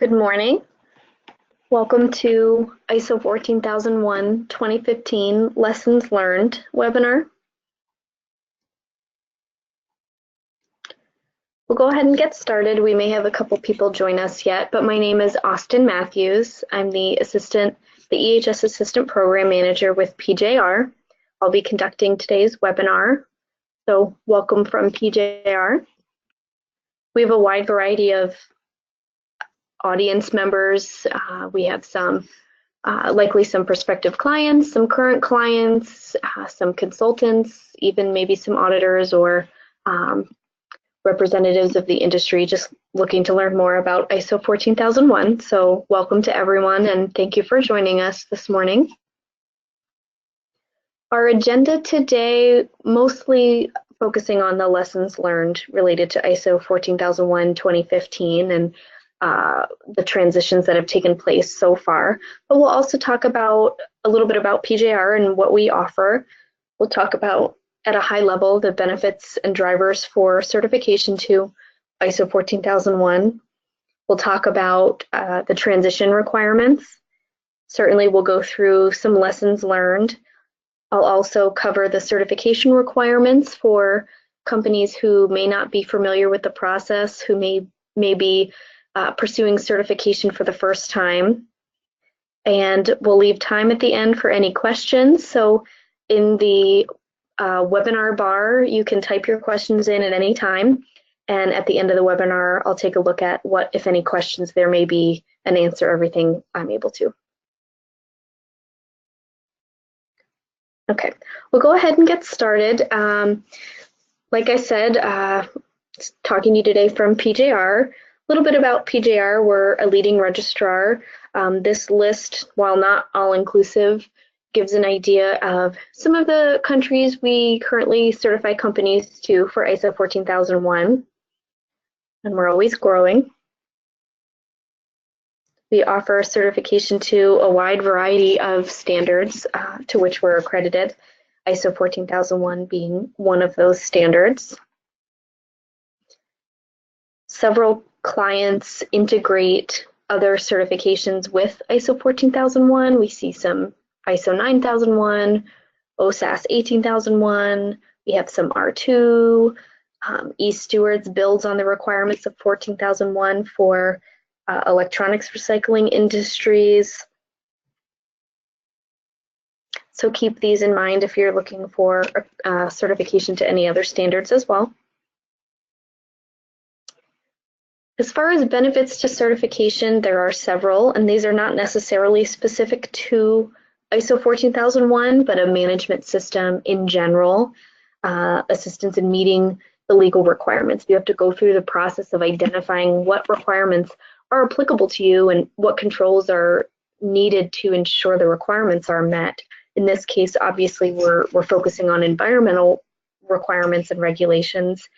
Good morning. Welcome to ISO 14001 2015 Lessons Learned webinar. We'll go ahead and get started. We may have a couple people join us yet, but my name is Austin Matthews. I'm the EHS Assistant Program Manager with PJR. I'll be conducting today's webinar. So welcome from PJR. We have a wide variety of audience members. We have some likely some prospective clients, some current clients, some consultants, even maybe some auditors or representatives of the industry just looking to learn more about ISO 14001. So welcome to everyone and thank you for joining us this morning. Our agenda today mostly focusing on the lessons learned related to ISO 14001 2015 and the transitions that have taken place so far. But we'll also talk about a little bit about PJR and what we offer. We'll talk about, at a high level, the benefits and drivers for certification to ISO 14001. We'll talk about the transition requirements. Certainly we'll go through some lessons learned. I'll also cover the certification requirements for companies who may not be familiar with the process, who may be pursuing certification for the first time. And we'll leave time at the end for any questions. So in the webinar bar, you can type your questions in at any time. And at the end of the webinar, I'll take a look at what, if any, questions there may be and answer everything I'm able to. Okay, we'll go ahead and get started. Like I said, talking to you today from PJR. A little bit about PJR, we're a leading registrar. This list, while not all-inclusive, gives an idea of some of the countries we currently certify companies to for ISO 14001, and we're always growing. We offer certification to a wide variety of standards to which we're accredited, ISO 14001 being one of those standards. Several clients integrate other certifications with ISO 14001. We see some ISO 9001, OSAS 18001. We have some R2. E-Stewards builds on the requirements of 14001 for electronics recycling industries. So keep these in mind if you're looking for certification to any other standards as well. As far as benefits to certification, there are several, and these are not necessarily specific to ISO 14001, but a management system in general, assistance in meeting the legal requirements. You have to go through the process of identifying what requirements are applicable to you and what controls are needed to ensure the requirements are met. In this case, obviously, we're focusing on environmental requirements and regulations,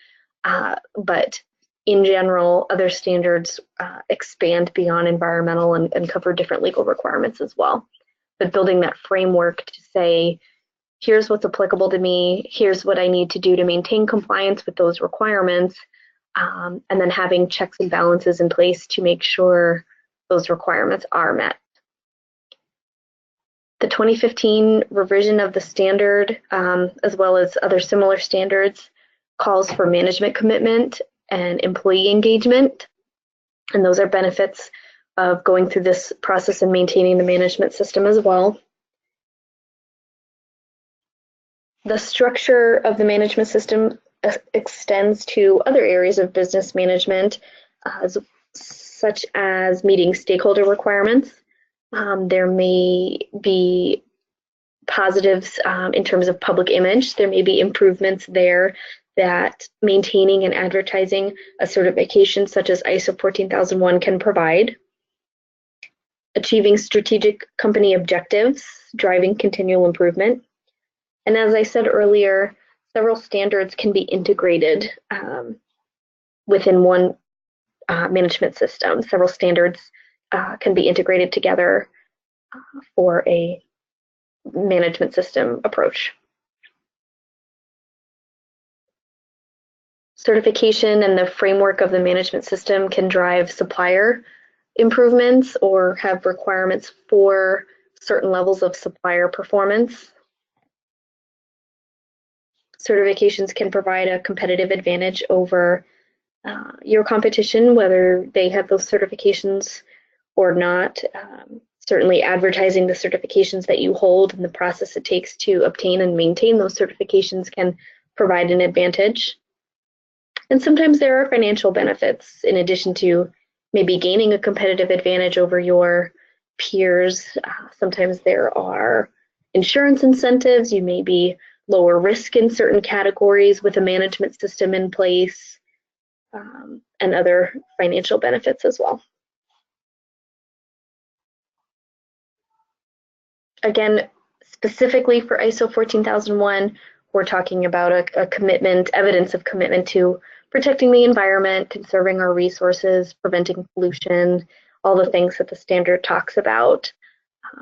but in general, other standards expand beyond environmental and cover different legal requirements as well. But building that framework to say, here's what's applicable to me, here's what I need to do to maintain compliance with those requirements, and then having checks and balances in place to make sure those requirements are met. The 2015 revision of the standard, as well as other similar standards, calls for management commitment and employee engagement, and those are benefits of going through this process and maintaining the management system as well. The structure of the management system extends to other areas of business management, such as meeting stakeholder requirements. There may be positives in terms of public image. There may be improvements there that maintaining and advertising a certification such as ISO 14001 can provide. Achieving strategic company objectives, driving continual improvement. And as I said earlier, several standards can be integrated within one management system. Several standards can be integrated together for a management system approach. Certification and the framework of the management system can drive supplier improvements or have requirements for certain levels of supplier performance. Certifications can provide a competitive advantage over your competition, whether they have those certifications or not. Certainly advertising the certifications that you hold and the process it takes to obtain and maintain those certifications can provide an advantage. And sometimes there are financial benefits in addition to maybe gaining a competitive advantage over your peers. Sometimes there are insurance incentives. You may be lower risk in certain categories with a management system in place, and other financial benefits as well. Again, specifically for ISO 14001, we're talking about a commitment, evidence of commitment to protecting the environment, conserving our resources, preventing pollution, all the things that the standard talks about.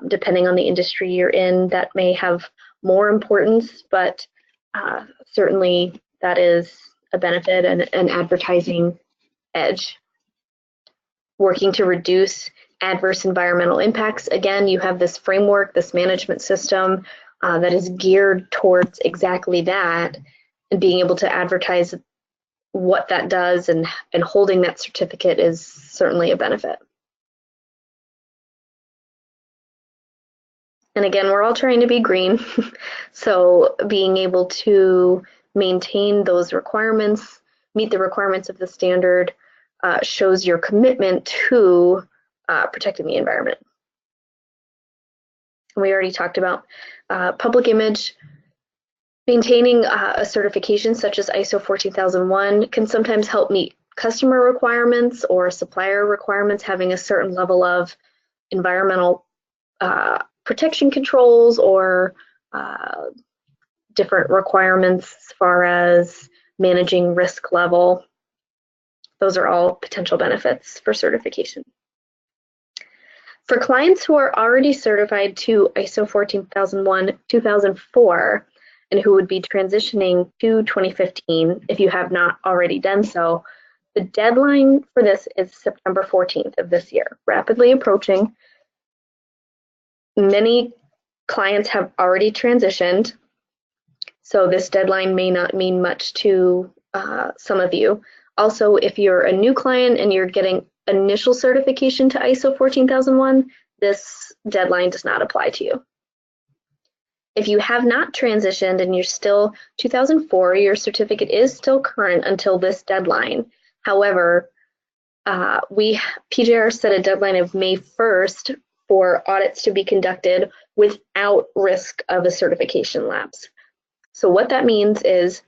Depending on the industry you're in, that may have more importance, but certainly that is a benefit and an advertising edge. Working to reduce adverse environmental impacts. Again, you have this framework, this management system that is geared towards exactly that, and being able to advertise what that does and holding that certificate is certainly a benefit. And again, we're all trying to be green, so being able to maintain those requirements, meet the requirements of the standard, shows your commitment to protecting the environment. We already talked about public image. Maintaining a certification such as ISO 14001 can sometimes help meet customer requirements or supplier requirements, having a certain level of environmental protection controls or different requirements as far as managing risk level. Those are all potential benefits for certification. For clients who are already certified to ISO 14001-2004 and who would be transitioning to 2015, if you have not already done so, the deadline for this is September 14th of this year, rapidly approaching. Many clients have already transitioned, so this deadline may not mean much to some of you. Also, if you're a new client and you're getting initial certification to ISO 14001, this deadline does not apply to you. If you have not transitioned and you're still 2004, your certificate is still current until this deadline. However, PJR set a deadline of May 1st for audits to be conducted without risk of a certification lapse. So what that means is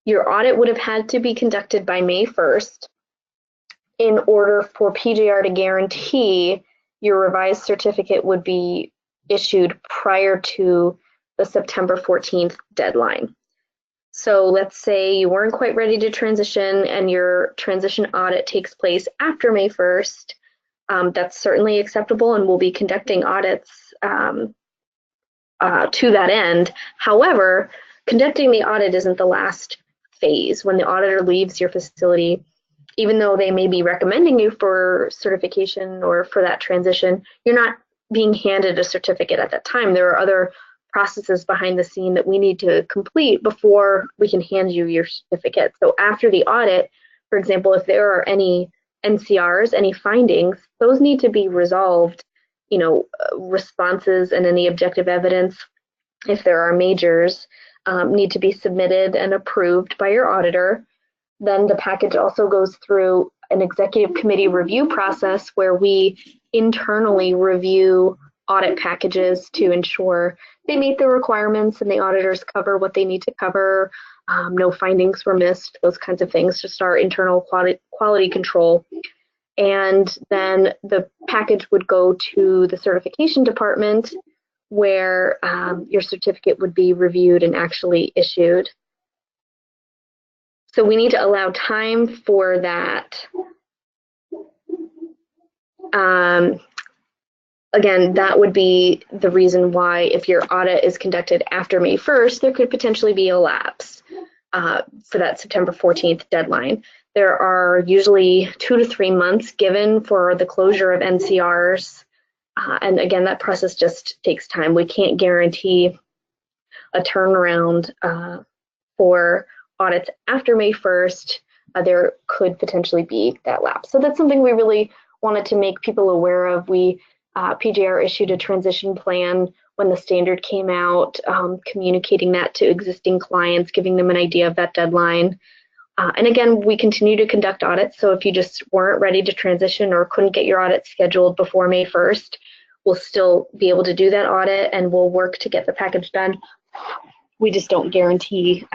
your audit would have had to be conducted by May 1st in order for PJR to guarantee your revised certificate would be issued prior to the September 14th deadline. So let's say you weren't quite ready to transition and your transition audit takes place after May 1st. That's certainly acceptable, and we'll be conducting audits to that end. However, conducting the audit isn't the last phase. When the auditor leaves your facility, even though they may be recommending you for certification or for that transition, you're not being handed a certificate at that time. There are other processes behind the scene that we need to complete before we can hand you your certificate. So after the audit, for example, if there are any NCRs, any findings, those need to be resolved, responses and any objective evidence, if there are majors, need to be submitted and approved by your auditor. Then the package also goes through an executive committee review process where we internally review audit packages to ensure they meet the requirements and the auditors cover what they need to cover. No findings were missed, those kinds of things, just our internal quality control. And then the package would go to the certification department where your certificate would be reviewed and actually issued. So we need to allow time for that. Again, that would be the reason why if your audit is conducted after May 1st, there could potentially be a lapse. for that September 14th deadline. There are usually 2 to 3 months given for the closure of NCRs. And again, that process just takes time. We can't guarantee a turnaround for audits after May 1st. There could potentially be that lapse. So that's something we really wanted to make people aware of. PJR issued a transition plan when the standard came out, communicating that to existing clients, giving them an idea of that deadline. And again, we continue to conduct audits. So if you just weren't ready to transition or couldn't get your audit scheduled before May 1st, we'll still be able to do that audit and we'll work to get the package done. We just don't guarantee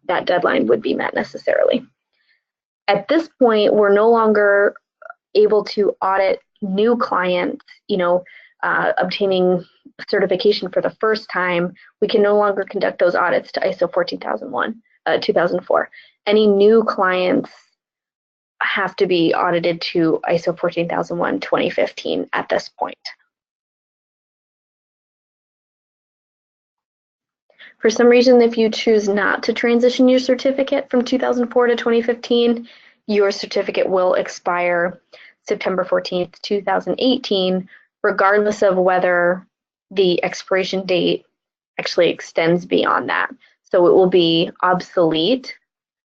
that deadline would be met necessarily. At this point, we're no longer able to audit new clients, obtaining certification for the first time. We can no longer conduct those audits to ISO 2004. Any new clients have to be audited to ISO 14001:2015 at this point. For some reason, if you choose not to transition your certificate from 2004 to 2015, your certificate will expire September 14th, 2018, regardless of whether the expiration date actually extends beyond that. So it will be obsolete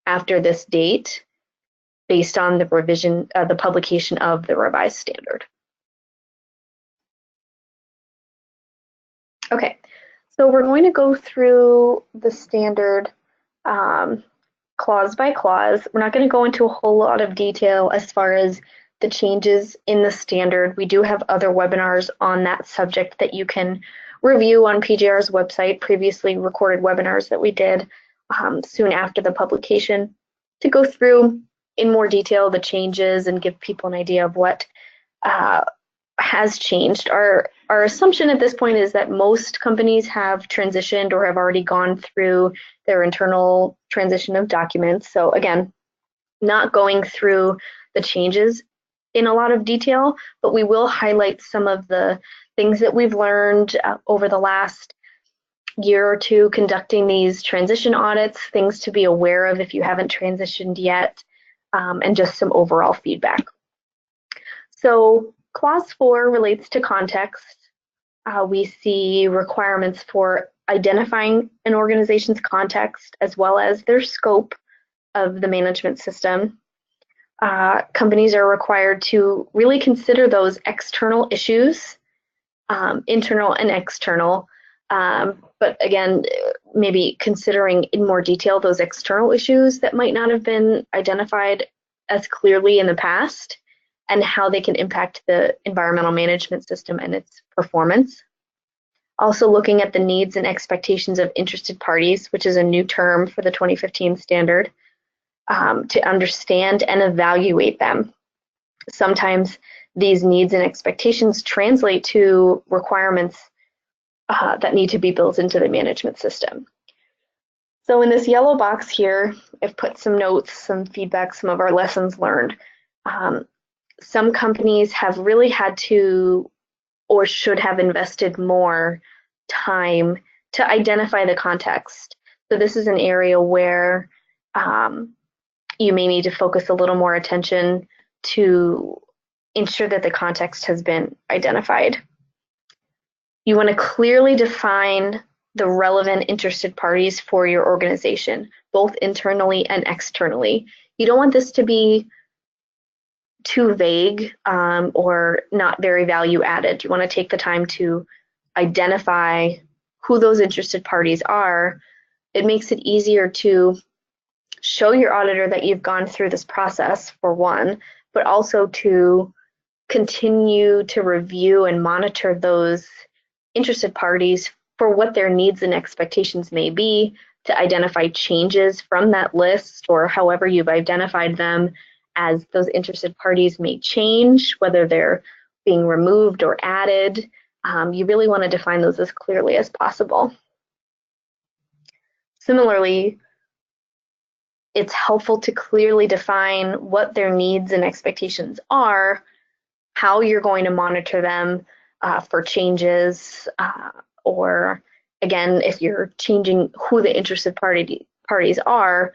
after this date based on the revision, the publication of the revised standard. Okay, so we're going to go through the standard clause by clause. We're not going to go into a whole lot of detail as far as the changes in the standard. We do have other webinars on that subject that you can review on PJR's website, previously recorded webinars that we did soon after the publication, to go through in more detail the changes and give people an idea of what has changed. Our assumption at this point is that most companies have transitioned or have already gone through their internal transition of documents. So again, not going through the changes in a lot of detail, but we will highlight some of the things that we've learned over the last year or two conducting these transition audits, things to be aware of if you haven't transitioned yet, and just some overall feedback. So Clause 4 relates to context. We see requirements for identifying an organization's context as well as their scope of the management system. Companies are required to really consider those external issues, internal and external, but again, maybe considering in more detail those external issues that might not have been identified as clearly in the past and how they can impact the environmental management system and its performance. Also looking at the needs and expectations of interested parties, which is a new term for the 2015 standard, to understand and evaluate them. Sometimes these needs and expectations translate to requirements that need to be built into the management system. So in this yellow box here, I've put some notes, some feedback, some of our lessons learned. Some companies have really had to or should have invested more time to identify the context. So this is an area where you may need to focus a little more attention to ensure that the context has been identified. You want to clearly define the relevant interested parties for your organization, both internally and externally. You don't want this to be too vague or not very value added. You want to take the time to identify who those interested parties are. It makes it easier to show your auditor that you've gone through this process, for one, but also to continue to review and monitor those interested parties for what their needs and expectations may be, to identify changes from that list or however you've identified them as those interested parties may change, whether they're being removed or added. You really want to define those as clearly as possible. Similarly, it's helpful to clearly define what their needs and expectations are, how you're going to monitor them for changes, or again, if you're changing who the interested party parties are,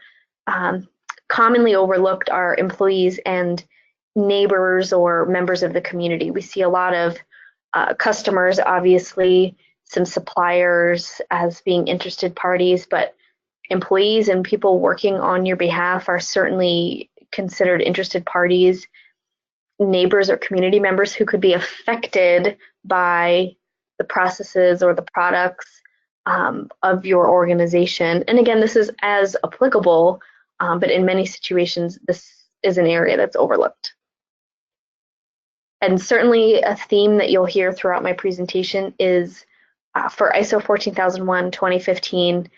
commonly overlooked are employees and neighbors or members of the community. We see a lot of customers, obviously, some suppliers as being interested parties, but employees and people working on your behalf are certainly considered interested parties. Neighbors or community members who could be affected by the processes or the products of your organization. And again, this is as applicable, but in many situations, this is an area that's overlooked. And certainly a theme that you'll hear throughout my presentation is for ISO 14001:2015,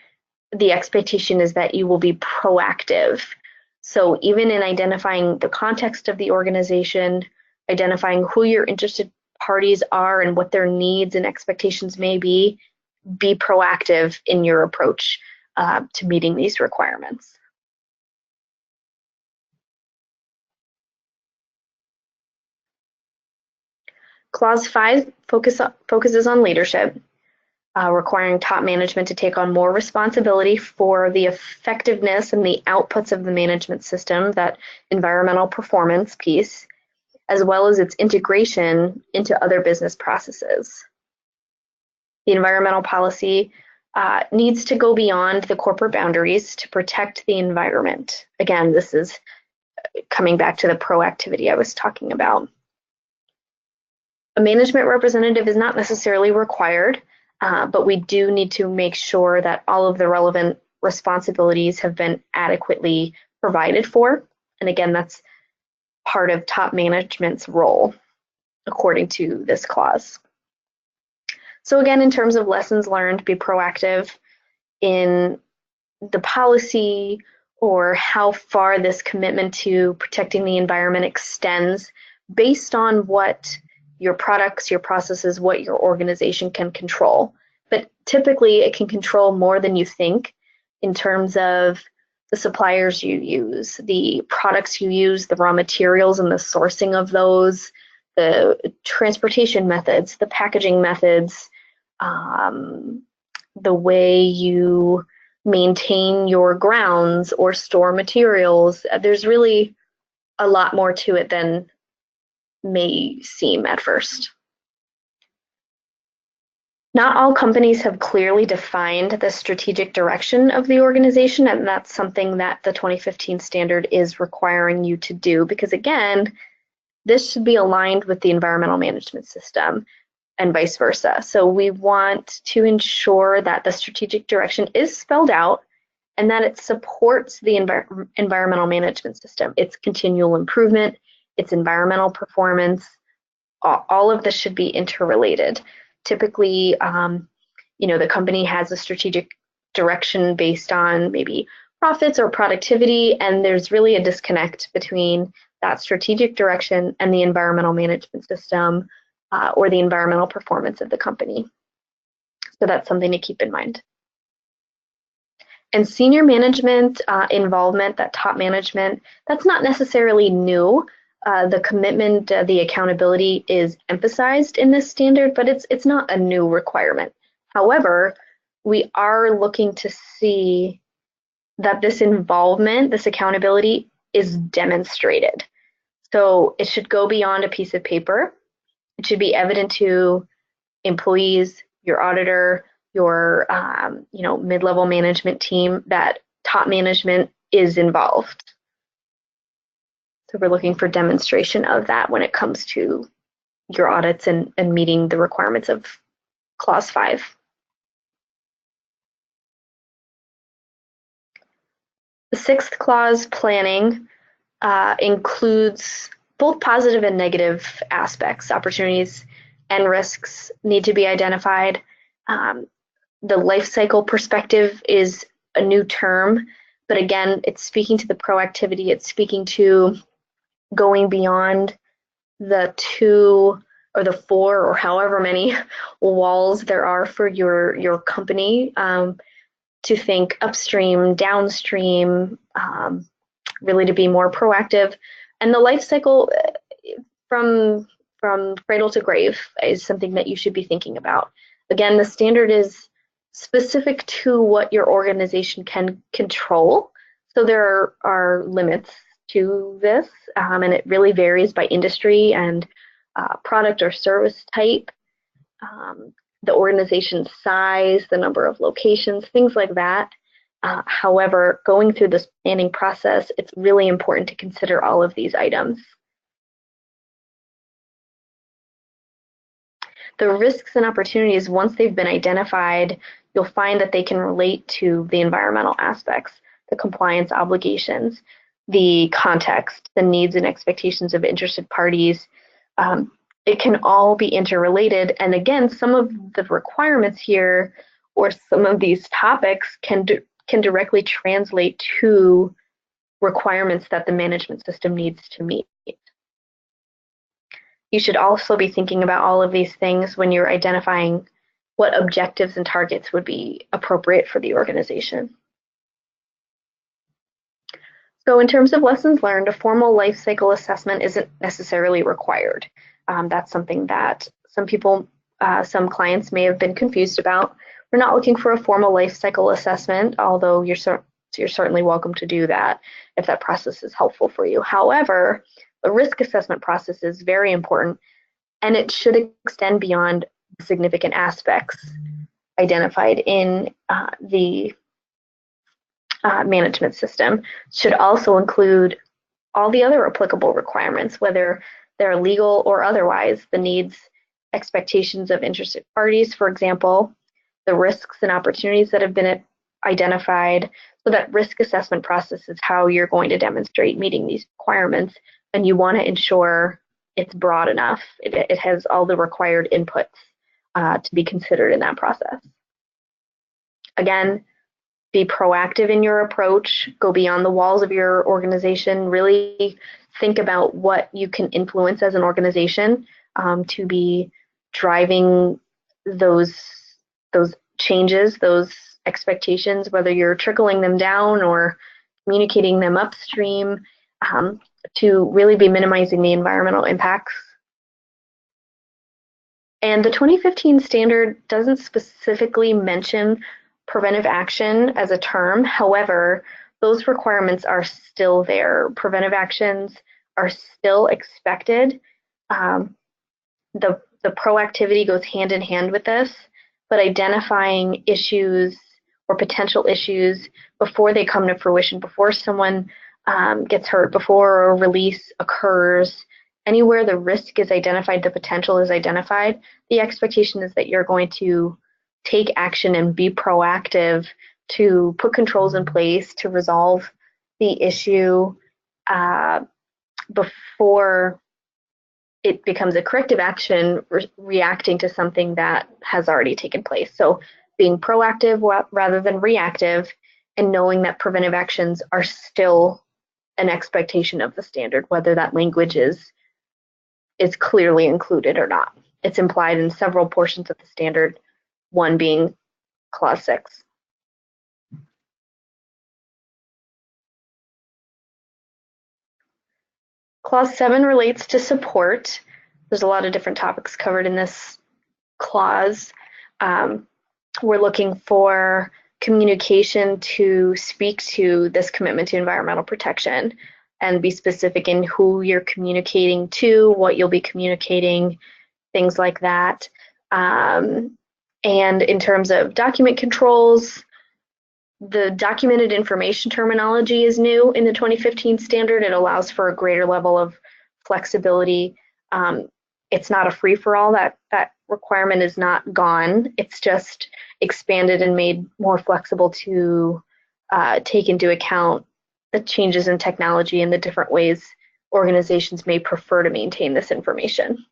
the expectation is that you will be proactive. So even in identifying the context of the organization, identifying who your interested parties are and what their needs and expectations may be proactive in your approach to meeting these requirements. Clause 5 focuses on leadership, requiring top management to take on more responsibility for the effectiveness and the outputs of the management system, that environmental performance piece, as well as its integration into other business processes. The environmental policy needs to go beyond the corporate boundaries to protect the environment. Again, this is coming back to the proactivity I was talking about. A management representative is not necessarily required, but we do need to make sure that all of the relevant responsibilities have been adequately provided for. And again, that's part of top management's role, according to this clause. So again, in terms of lessons learned, be proactive in the policy or how far this commitment to protecting the environment extends based on what your products, your processes, what your organization can control. But typically it can control more than you think in terms of the suppliers you use, the products you use, the raw materials and the sourcing of those, the transportation methods, the packaging methods, the way you maintain your grounds or store materials. There's really a lot more to it than may seem at first. Not all companies have clearly defined the strategic direction of the organization, and that's something that the 2015 standard is requiring you to do, because again, this should be aligned with the environmental management system and vice versa. So we want to ensure that the strategic direction is spelled out and that it supports the environmental management system, its continual improvement, its environmental performance. All of this should be interrelated. Typically, the company has a strategic direction based on maybe profits or productivity, and there's really a disconnect between that strategic direction and the environmental management system or the environmental performance of the company. So that's something to keep in mind. And senior management involvement, that top management, that's not necessarily new. The commitment, the accountability is emphasized in this standard, but it's not a new requirement. However, we are looking to see that this involvement, this accountability is demonstrated. So it should go beyond a piece of paper. It should be evident to employees, your auditor, your mid-level management team that top management is involved. So we're looking for demonstration of that when it comes to your audits and meeting the requirements of Clause 5. The 6th clause, planning, includes both positive and negative aspects. Opportunities and risks need to be identified. The life cycle perspective is a new term, but again, it's speaking to the proactivity. It's speaking to going beyond the 2 or the 4 or however many walls there are for your company, to think upstream, downstream, really to be more proactive. And the life cycle from cradle to grave is something that you should be thinking about. Again, the standard is specific to what your organization can control. So there are limits to this, and it really varies by industry and product or service type, the organization's size, the number of locations, things like that. However, going through this planning process, it's really important to consider all of these items. The risks and opportunities, once they've been identified, you'll find that they can relate to the environmental aspects, the compliance obligations, the context, the needs and expectations of interested parties. It can all be interrelated. And again, some of the requirements here or some of these topics can directly translate to requirements that the management system needs to meet. You should also be thinking about all of these things when you're identifying what objectives and targets would be appropriate for the organization. So in terms of lessons learned, a formal life cycle assessment isn't necessarily required. That's something that some people, some clients may have been confused about. We're not looking for a formal life cycle assessment, although you're certainly welcome to do that if that process is helpful for you. However, the risk assessment process is very important, and it should extend beyond significant aspects identified in the management system. Should also include all the other applicable requirements, whether they're legal or otherwise, the needs, expectations of interested parties, for example, the risks and opportunities that have been identified. So that risk assessment process is how you're going to demonstrate meeting these requirements, and you want to ensure it's broad enough. It has all the required inputs to be considered in that process. Again, be proactive in your approach, go beyond the walls of your organization, really think about what you can influence as an organization to be driving those changes, those expectations, whether you're trickling them down or communicating them upstream, to really be minimizing the environmental impacts. And the 2015 standard doesn't specifically mention preventive action as a term. However, those requirements are still there. Preventive actions are still expected. The proactivity goes hand in hand with this, but identifying issues or potential issues before they come to fruition, before someone gets hurt, before a release occurs, anywhere the risk is identified, the potential is identified, the expectation is that you're going to take action and be proactive to put controls in place to resolve the issue before it becomes a corrective action reacting to something that has already taken place. So being proactive rather than reactive, and knowing that preventive actions are still an expectation of the standard, whether that language is clearly included or not. It's implied in several portions of the standard, one being Clause 6. Clause 7 relates to support. There's a lot of different topics covered in this clause. We're looking for communication to speak to this commitment to environmental protection and be specific in who you're communicating to, what you'll be communicating, things like that. And in terms of document controls, the documented information terminology is new in the 2015 standard. It allows for a greater level of flexibility. It's not a free-for-all. That requirement is not gone. It's just expanded and made more flexible to take into account the changes in technology and the different ways organizations may prefer to maintain this information.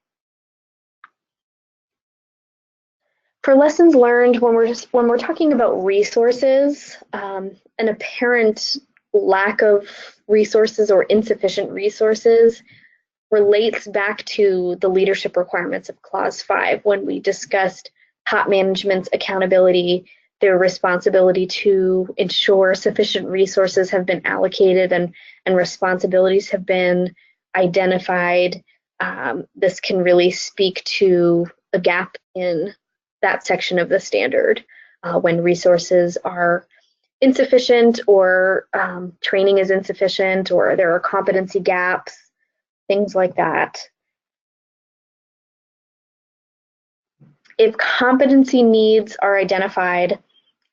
For lessons learned, when we're talking about resources, an apparent lack of resources or insufficient resources relates back to the leadership requirements of Clause 5 when we discussed top management's accountability, their responsibility to ensure sufficient resources have been allocated and responsibilities have been identified. This can really speak to a gap in that section of the standard. when resources are insufficient, or training is insufficient, or there are competency gaps, things like that. If competency needs are identified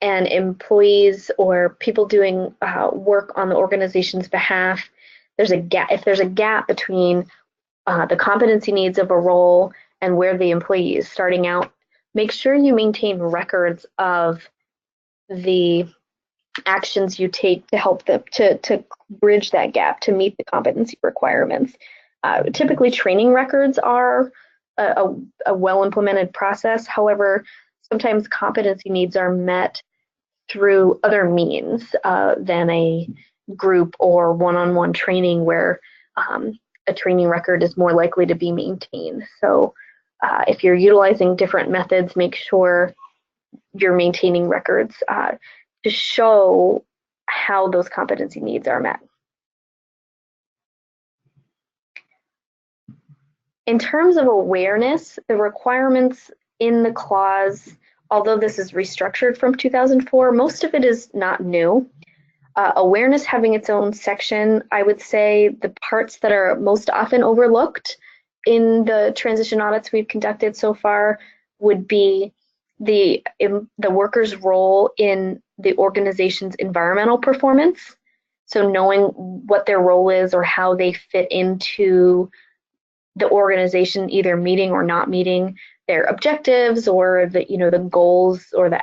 and employees or people doing work on the organization's behalf, there's a gap. If there's a gap between the competency needs of a role and where the employee is starting out, make sure you maintain records of the actions you take to help them to bridge that gap to meet the competency requirements. Typically, training records are a well-implemented process. However, sometimes competency needs are met through other means than a group or one-on-one training where a training record is more likely to be maintained. So if you're utilizing different methods, make sure you're maintaining records to show how those competency needs are met. In terms of awareness, the requirements in the clause, although this is restructured from 2004, most of it is not new. Awareness having its own section, I would say the parts that are most often overlooked in the transition audits we've conducted so far would be the worker's role in the organization's environmental performance. So knowing what their role is or how they fit into the organization, either meeting or not meeting their objectives, or the goals or the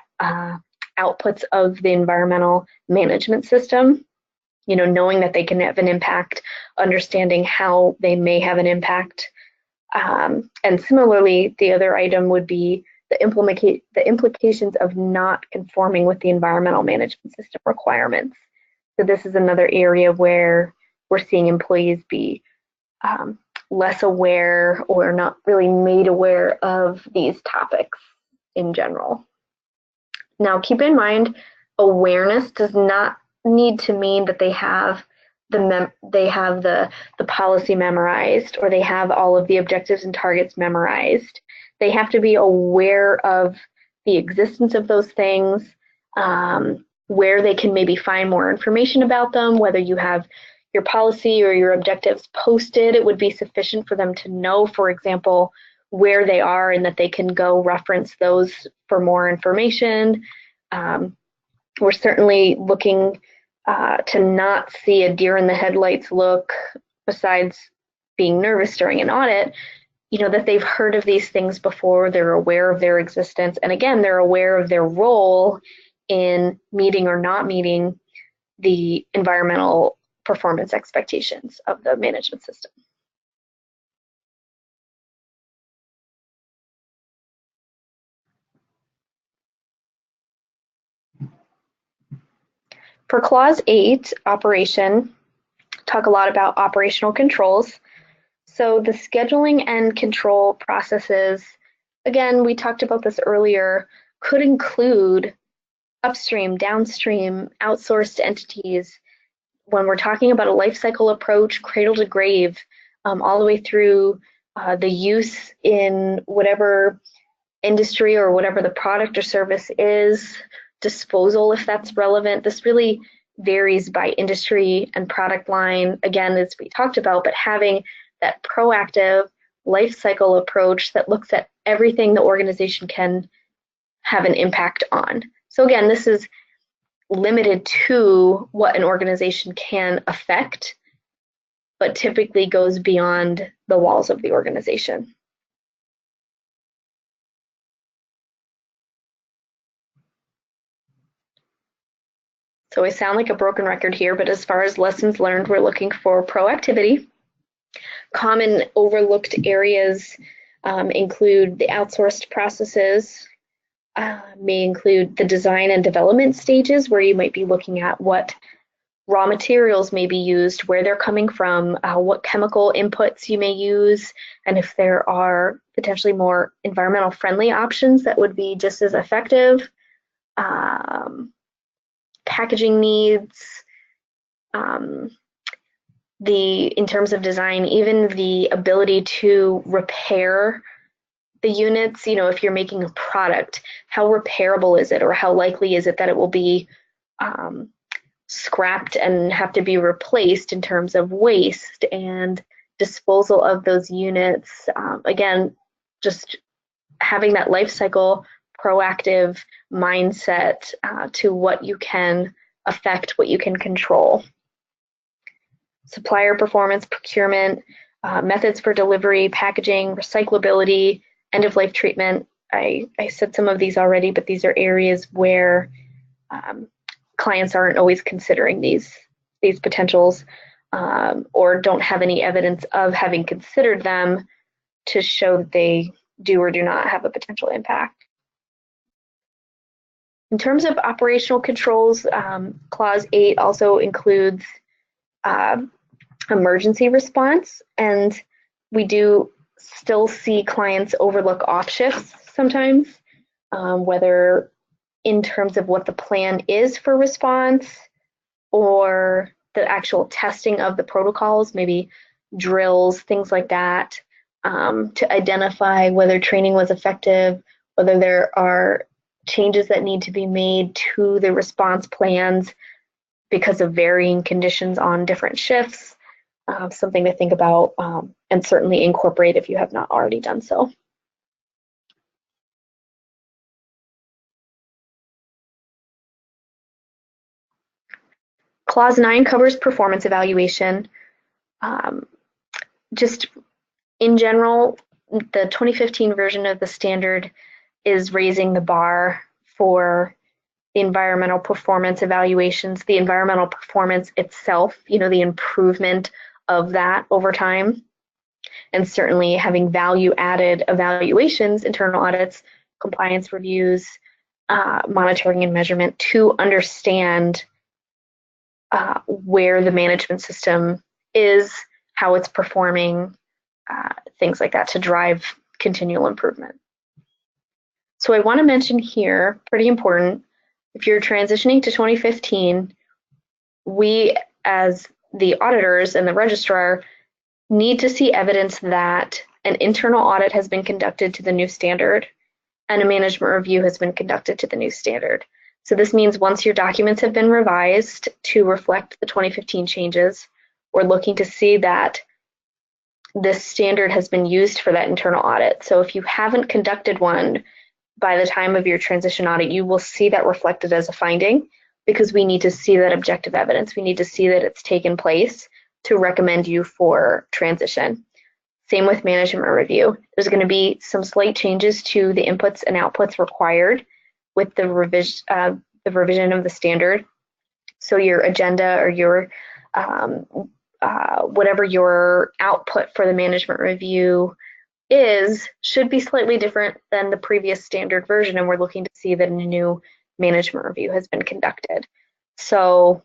outputs of the environmental management system. Knowing that they can have an impact, understanding how they may have an impact. And similarly, the other item would be the implications of not conforming with the environmental management system requirements. So this is another area where we're seeing employees be less aware or not really made aware of these topics in general. Now, keep in mind, awareness does not need to mean that they have the policy memorized, or they have all of the objectives and targets memorized. They have to be aware of the existence of those things, where they can maybe find more information about them, whether you have your policy or your objectives posted. It would be sufficient for them to know, for example, where they are and that they can go reference those for more information. We're certainly looking to not see a deer in the headlights look, besides being nervous during an audit, that they've heard of these things before, they're aware of their existence, and again, they're aware of their role in meeting or not meeting the environmental performance expectations of the management system. For Clause 8, operation, talk a lot about operational controls. So the scheduling and control processes, again, we talked about this earlier, could include upstream, downstream, outsourced entities. When we're talking about a life cycle approach, cradle to grave, all the way through the use in whatever industry or whatever the product or service is, disposal if that's relevant. This really varies by industry and product line, again, as we talked about, but having that proactive life cycle approach that looks at everything the organization can have an impact on. So again, this is limited to what an organization can affect, but typically goes beyond the walls of the organization. So I sound like a broken record here, but as far as lessons learned, we're looking for proactivity. Common overlooked areas include the outsourced processes, may include the design and development stages, where you might be looking at what raw materials may be used, where they're coming from, what chemical inputs you may use, and if there are potentially more environmental friendly options that would be just as effective. Packaging needs, in terms of design, even the ability to repair the units, if you're making a product, how repairable is it, or how likely is it that it will be scrapped and have to be replaced in terms of waste and disposal of those units. Again, just having that life cycle proactive mindset to what you can affect, what you can control. Supplier performance, procurement, methods for delivery, packaging, recyclability, end-of-life treatment. I said some of these already, but these are areas where clients aren't always considering these potentials or don't have any evidence of having considered them to show that they do or do not have a potential impact. In terms of operational controls, Clause 8 also includes emergency response, and we do still see clients overlook off shifts sometimes, whether in terms of what the plan is for response or the actual testing of the protocols, maybe drills, things like that, to identify whether training was effective, whether there are changes that need to be made to the response plans because of varying conditions on different shifts. Something to think about and certainly incorporate if you have not already done so. Clause 9 covers performance evaluation. Just in general, the 2015 version of the standard is raising the bar for the environmental performance evaluations, the environmental performance itself, the improvement of that over time, and certainly having value-added evaluations, internal audits, compliance reviews, monitoring and measurement to understand where the management system is, how it's performing, things like that to drive continual improvement. So I want to mention here, pretty important, if you're transitioning to 2015, we as the auditors and the registrar need to see evidence that an internal audit has been conducted to the new standard and a management review has been conducted to the new standard. So this means once your documents have been revised to reflect the 2015 changes, we're looking to see that this standard has been used for that internal audit. So if you haven't conducted one by the time of your transition audit, you will see that reflected as a finding because we need to see that objective evidence. We need to see that it's taken place to recommend you for transition. Same with management review. There's going to be some slight changes to the inputs and outputs required with the revision of the standard. So your agenda or your whatever your output for the management review should be slightly different than the previous standard version, and we're looking to see that a new management review has been conducted. So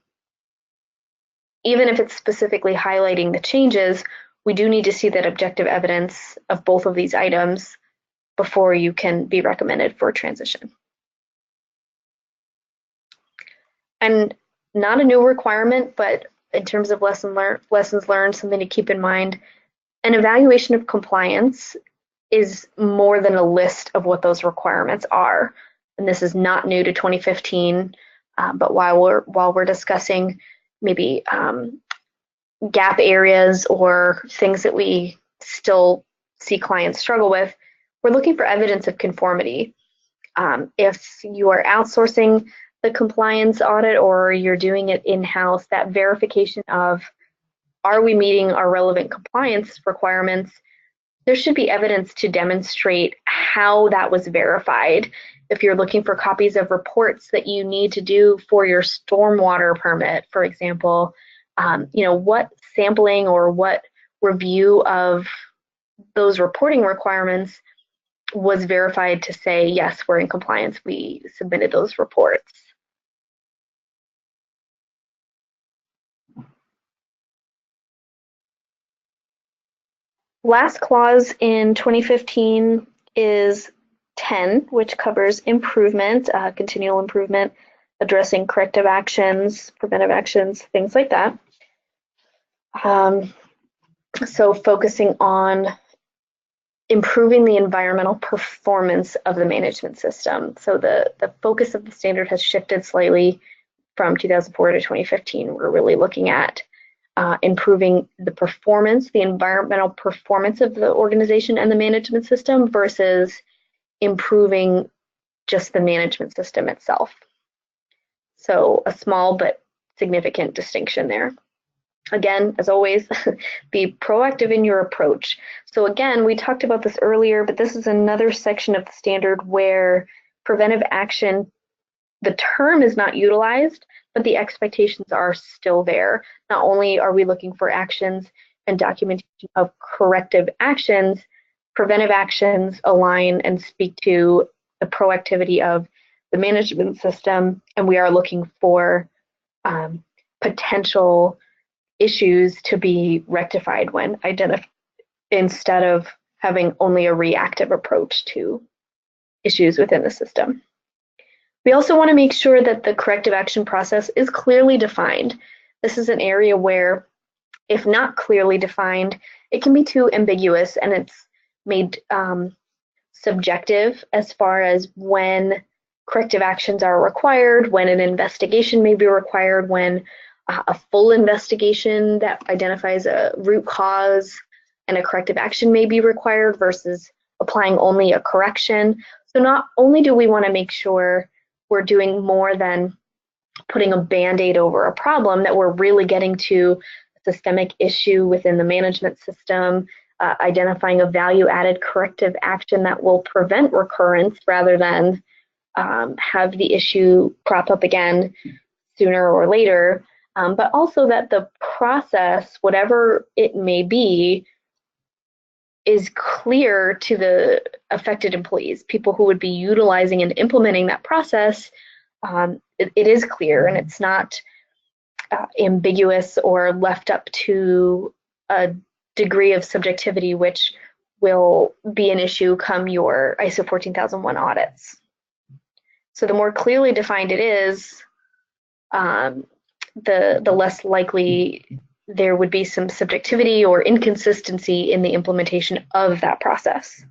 even if it's specifically highlighting the changes, we do need to see that objective evidence of both of these items before you can be recommended for transition. And not a new requirement, but in terms of lessons learned, something to keep in mind, an evaluation of compliance is more than a list of what those requirements are. And this is not new to 2015, but while we're discussing maybe gap areas or things that we still see clients struggle with, we're looking for evidence of conformity. If you are outsourcing the compliance audit or you're doing it in-house, that verification of are we meeting our relevant compliance requirements, there should be evidence to demonstrate how that was verified. If you're looking for copies of reports that you need to do for your stormwater permit, for example, what sampling or what review of those reporting requirements was verified to say, yes, we're in compliance, we submitted those reports. Last clause in 2015 is 10, which covers improvement, continual improvement, addressing corrective actions, preventive actions, things like that. So focusing on improving the environmental performance of the management system. So the focus of the standard has shifted slightly from 2004 to 2015. We're really looking at improving the performance, the environmental performance of the organization and the management system versus improving just the management system itself. So a small but significant distinction there. Again, as always, be proactive in your approach. So again, we talked about this earlier, but this is another section of the standard where preventive action, the term is not utilized, but the expectations are still there. Not only are we looking for actions and documentation of corrective actions, preventive actions align and speak to the proactivity of the management system, and we are looking for potential issues to be rectified when identified, instead of having only a reactive approach to issues within the system. We also want to make sure that the corrective action process is clearly defined. This is an area where, if not clearly defined, it can be too ambiguous, and it's made subjective as far as when corrective actions are required, when an investigation may be required, when a full investigation that identifies a root cause and a corrective action may be required versus applying only a correction. So not only do we want to make sure we're doing more than putting a Band-Aid over a problem, that we're really getting to a systemic issue within the management system, identifying a value-added corrective action that will prevent recurrence rather than have the issue crop up again sooner or later. But also that the process, whatever it may be, is clear to the affected employees, people who would be utilizing and implementing that process. It is clear, and it's not ambiguous or left up to a degree of subjectivity, which will be an issue come your ISO 14001 audits. So the more clearly defined it is, the less likely there would be some subjectivity or inconsistency in the implementation of that process.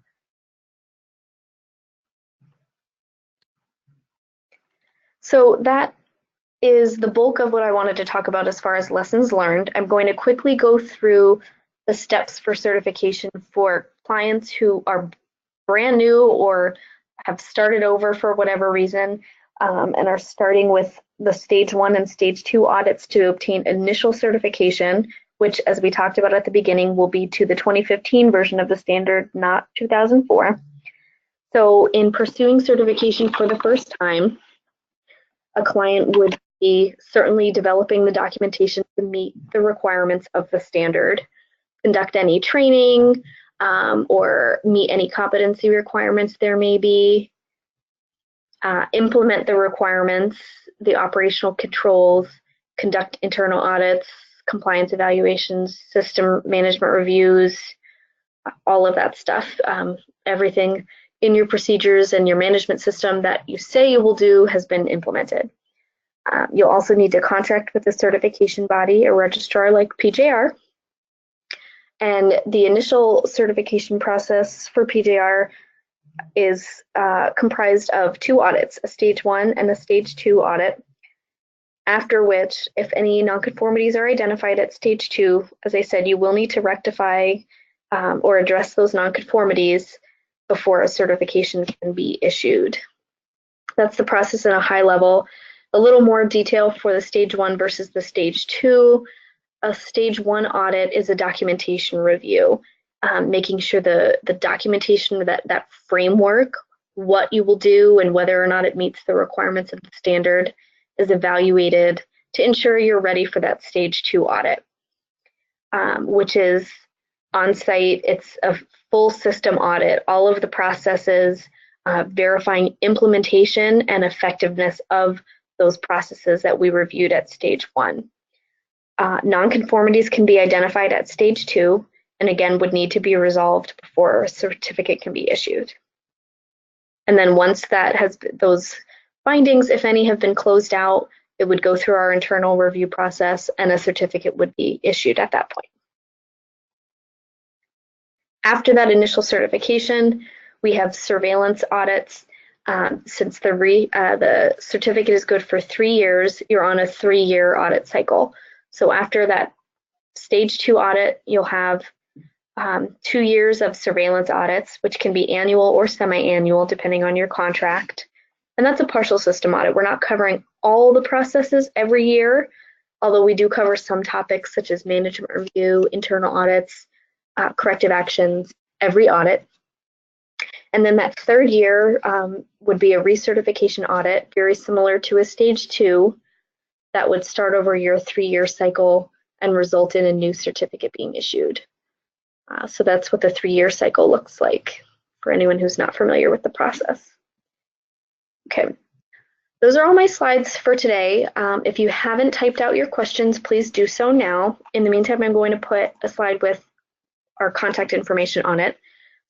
So that is the bulk of what I wanted to talk about as far as lessons learned. I'm going to quickly go through the steps for certification for clients who are brand new or have started over for whatever reason, and are starting with the stage 1 and stage 2 audits to obtain initial certification, which, as we talked about at the beginning, will be to the 2015 version of the standard, not 2004. So in pursuing certification for the first time, a client would be certainly developing the documentation to meet the requirements of the standard, conduct any training, or meet any competency requirements there may be, implement the requirements, the operational controls, conduct internal audits, compliance evaluations, system management reviews, all of that stuff. Everything in your procedures and your management system that you say you will do has been implemented. You'll also need to contract with a certification body, a registrar like PJR. And the initial certification process for PJR is comprised of 2 audits, a stage 1 and a stage 2 audit, after which, if any nonconformities are identified at stage 2, as I said, you will need to rectify or address those nonconformities before a certification can be issued. That's the process in a high level. A little more detail for the stage 1 versus the stage 2. A stage 1 audit is a documentation review, making sure the documentation, that framework, what you will do and whether or not it meets the requirements of the standard, is evaluated to ensure you're ready for that stage 2 audit, which is on site. It's a full system audit, all of the processes, verifying implementation and effectiveness of those processes that we reviewed at stage 1. Nonconformities can be identified at stage 2, and again would need to be resolved before a certificate can be issued. And then once that has, those findings, if any, have been closed out, it would go through our internal review process and a certificate would be issued at that point. After that initial certification, we have surveillance audits. Since the certificate is good for 3 years, you're on a 3-year audit cycle. So after that stage 2 audit, you'll have 2 years of surveillance audits, which can be annual or semi-annual depending on your contract. And that's a partial system audit. We're not covering all the processes every year, although we do cover some topics such as management review, internal audits, corrective actions, every audit. And then that 3rd year would be a recertification audit, very similar to a stage 2, that would start over your 3-year cycle and result in a new certificate being issued. So that's what the 3-year cycle looks like for anyone who's not familiar with the process. Okay, those are all my slides for today. If you haven't typed out your questions, please do so now. In the meantime, I'm going to put a slide with our contact information on it.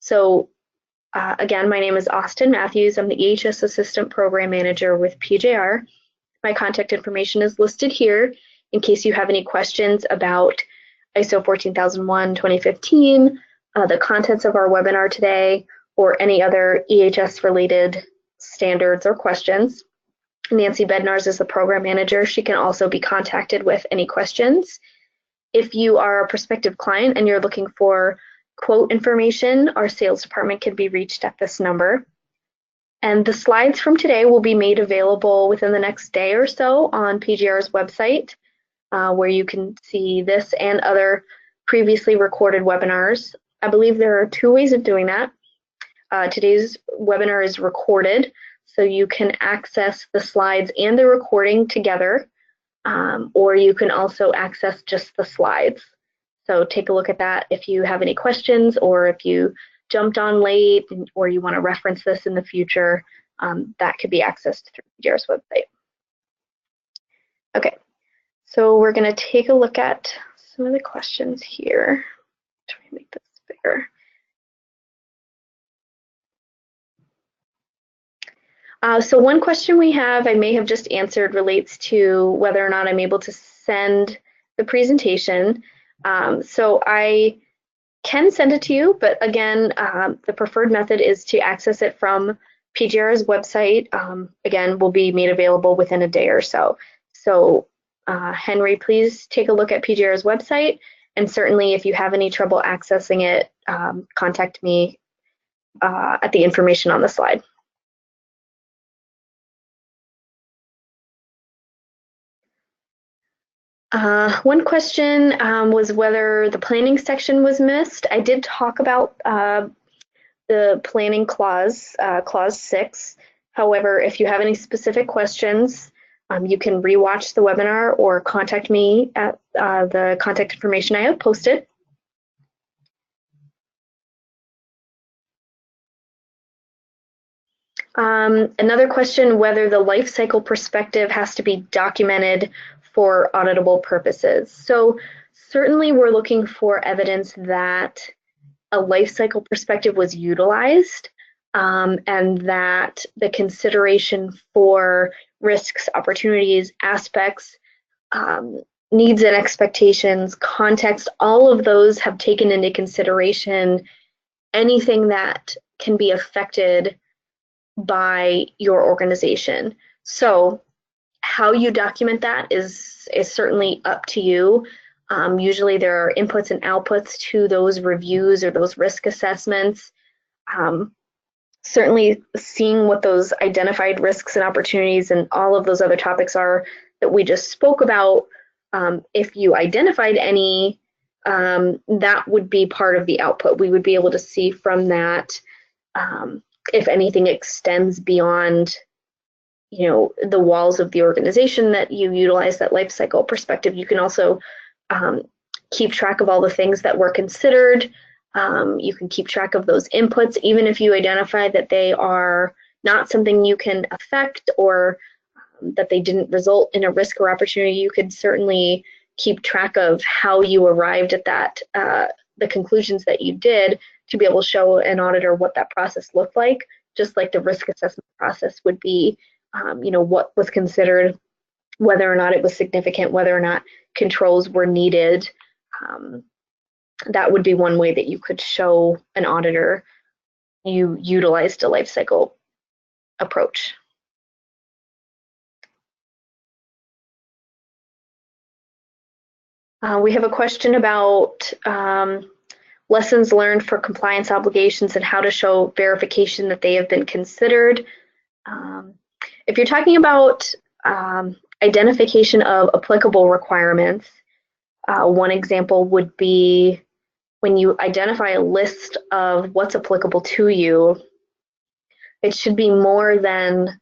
So again, my name is Austin Matthews. I'm the EHS Assistant Program Manager with PJR. My contact information is listed here in case you have any questions about ISO 14001:2015, the contents of our webinar today, or any other EHS-related standards or questions. Nancy Bednarz is the Program Manager. She can also be contacted with any questions. If you are a prospective client and you're looking for quote information, our sales department can be reached at this number. And the slides from today will be made available within the next day or so on PGR's website, where you can see this and other previously recorded webinars. I believe there are 2 ways of doing that. Today's webinar is recorded, so you can access the slides and the recording together, or you can also access just the slides. So take a look at that if you have any questions, or if you jumped on late or you want to reference this in the future, that could be accessed through PGR's website. Okay, so we're going to take a look at some of the questions here. Try to make this bigger. So one question we have, I may have just answered, relates to whether or not I'm able to send the presentation. So I can send it to you, but again, the preferred method is to access it from PGR's website. Again, will be made available within a day or so. So Henry, please take a look at PGR's website, and certainly if you have any trouble accessing it, contact me at the information on the slide. One question was whether the planning section was missed. I did talk about the planning clause, clause 6. However, if you have any specific questions, you can rewatch the webinar or contact me at the contact information I have posted. Another question, whether the life cycle perspective has to be documented for auditable purposes. So certainly we're looking for evidence that a life cycle perspective was utilized, and that the consideration for risks, opportunities, aspects, needs and expectations, context, all of those have taken into consideration anything that can be affected by your organization. So how you document that is certainly up to you. Usually there are inputs and outputs to those reviews or those risk assessments. Certainly seeing what those identified risks and opportunities and all of those other topics are that we just spoke about, if you identified any, that would be part of the output. We would be able to see from that if anything extends beyond, you know, the walls of the organization that you utilize that life cycle perspective. You can also keep track of all the things that were considered. You can keep track of those inputs, even if you identify that they are not something you can affect, or that they didn't result in a risk or opportunity. You could certainly keep track of how you arrived at that, the conclusions that you did, to be able to show an auditor what that process looked like, just like the risk assessment process would be, you know, what was considered, whether or not it was significant, whether or not controls were needed. that would be one way that you could show an auditor you utilized a life cycle approach. We have a question about lessons learned for compliance obligations and how to show verification that they have been considered. If you're talking about identification of applicable requirements, one example would be when you identify a list of what's applicable to you, it should be more than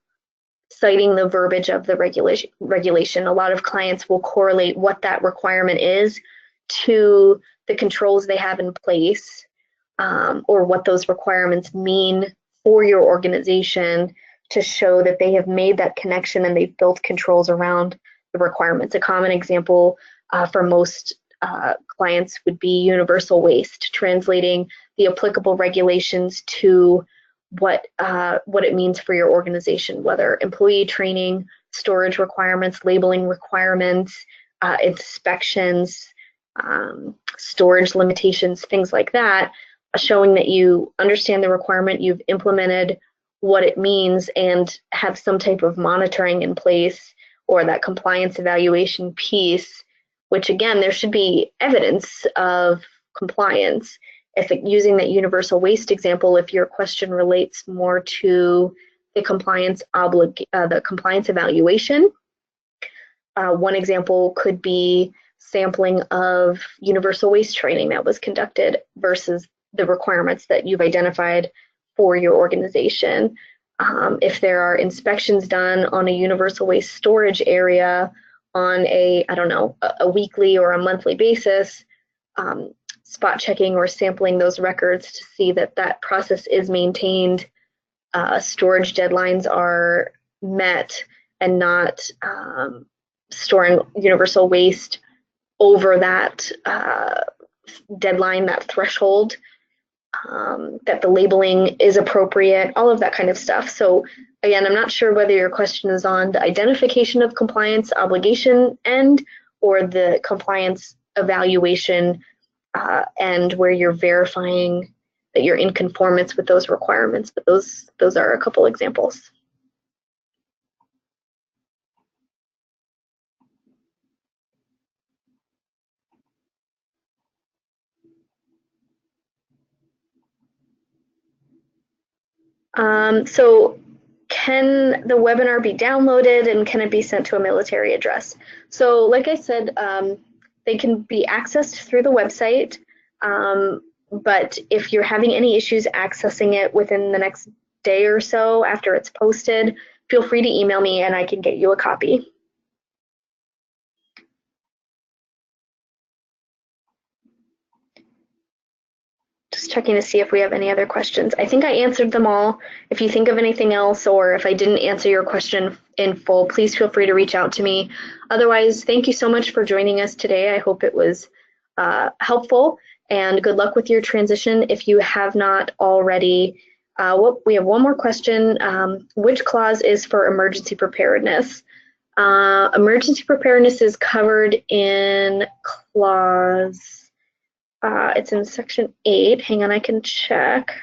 citing the verbiage of the regulation. A lot of clients will correlate what that requirement is to the controls they have in place, or what those requirements mean for your organization, to show that they have made that connection and they've built controls around the requirements. A common example for most clients would be universal waste, translating the applicable regulations to what it means for your organization, whether employee training, storage requirements, labeling requirements, inspections, storage limitations, things like that, showing that you understand the requirement, you've implemented what it means, and have some type of monitoring in place, or that compliance evaluation piece, which again, there should be evidence of compliance. Using that universal waste example, if your question relates more to the compliance evaluation, one example could be sampling of universal waste training that was conducted versus the requirements that you've identified for your organization. If there are inspections done on a universal waste storage area on a weekly or a monthly basis, spot checking or sampling those records to see that that process is maintained, storage deadlines are met, and not storing universal waste over that deadline, that threshold, that the labeling is appropriate, all of that kind of stuff. So again, I'm not sure whether your question is on the identification of compliance obligation end or the compliance evaluation and where you're verifying that you're in conformance with those requirements, but those are a couple examples. So can the webinar be downloaded and can it be sent to a military address? So like I said, they can be accessed through the website, but if you're having any issues accessing it within the next day or so after it's posted, feel free to email me and I can get you a copy. Just checking to see if we have any other questions. I think I answered them all. If you think of anything else, or if I didn't answer your question in full, please feel free to reach out to me. Otherwise, thank you so much for joining us today. I hope it was helpful, and good luck with your transition. If you have not already, we have one more question. Which clause is for emergency preparedness? Emergency preparedness is covered in clause, it's in section 8. Hang on, I can check.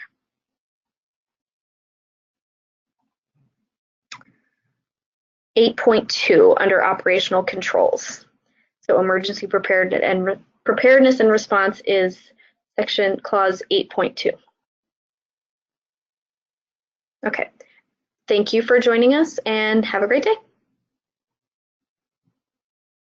(8.2) under operational controls. So emergency preparedness and response is section clause 8.2. Okay, thank you for joining us and have a great day.